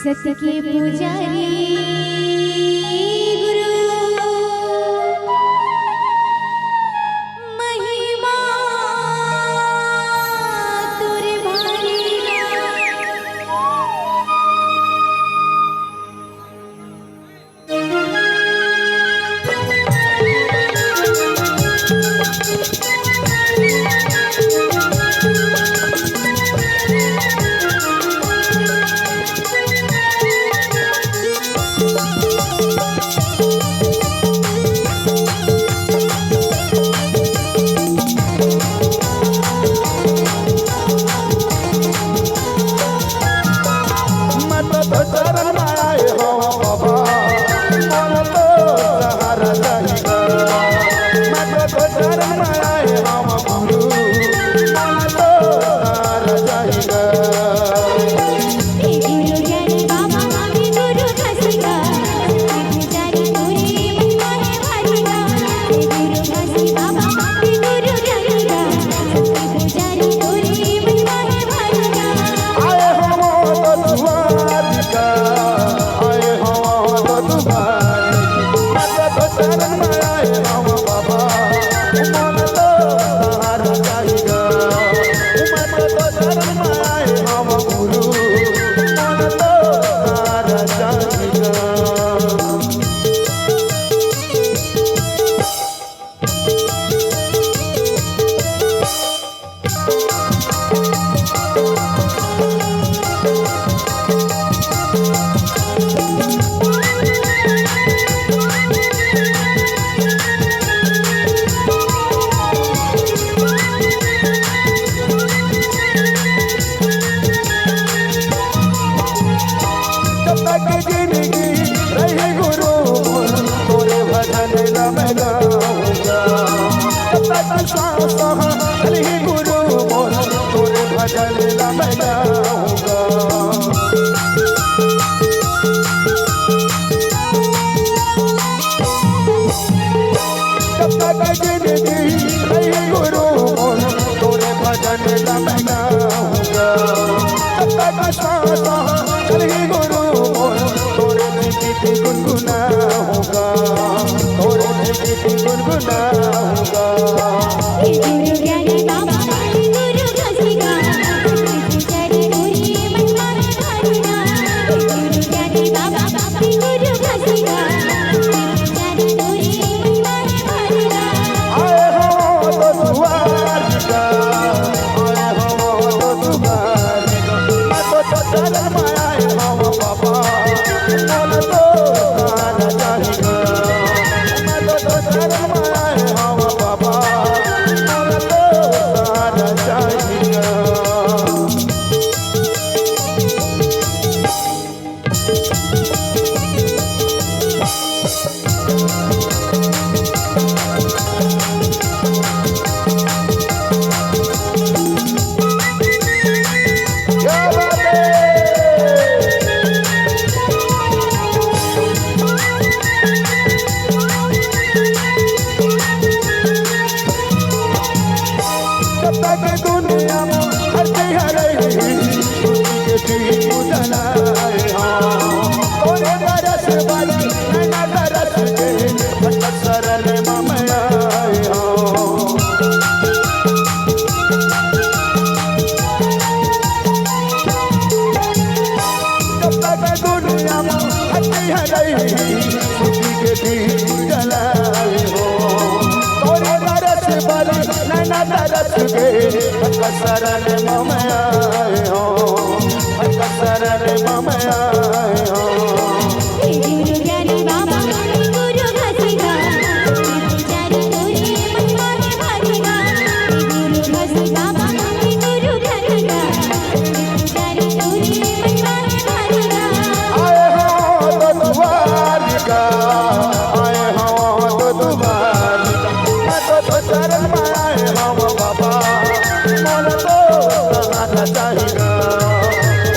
सत्य के पुजारी गुरु महिमा तोरे भारी जलाए हो तोरे तरस भरी नैना तरस के कसरन मम आए हो कसरन मम आए हो गुरु ज्ञानी बाबा गुरु घसीगा पुजारी तोरे मनमाने भागेगा गुरु घसी बाबा गुरु घसीगा पुजारी तोरे मनमाने भागेगा आए हो तो द्वारिका आए हो तो द्वारिका मैं तो चरण में आए हम बाबा मोल तो सहारा चाहिएगा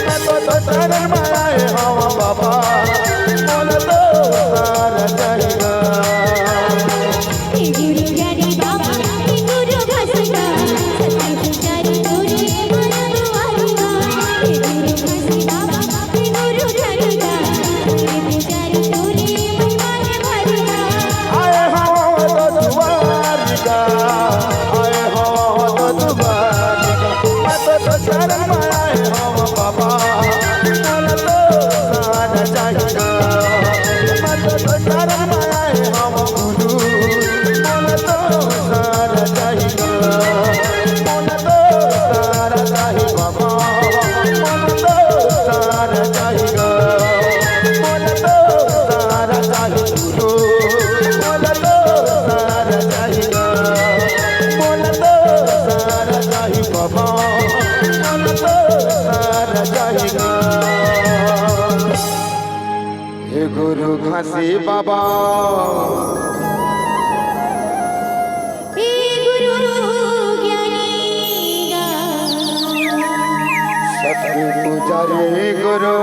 मैं तो चरण में आए हम बाबा मोल तो सहारा चाहिएगा गुरु ज्ञानी बाबा गुरु घसीगा सत्य पुजारी तोरे मनमाने भागेगा गुरु घसी बाबा गुरु घसीगा पुजारी तोरे मनमाने भागेगा आए हो तो द्वारिका आए हो तो द्वारिका मैं तो चरण में आए हम बाबा मोल तो सहारा चाहिएगा मैं तो चरण में आए हम गुरु मोल तो सहारा चाहिएगा मोल तो सहारा चाहिए बाबा मोल तो सहारा चाहिएगा मोल तो सहारा चाहिए गुरु मोल तो सहारा चाहिएगा मोल तो सहारा चाहिए बाबा मोल तो सहारा चाहिएगा हे गुरु घासी बाबा हे गुरु ज्ञानी गा सत्य पुजारी गुरु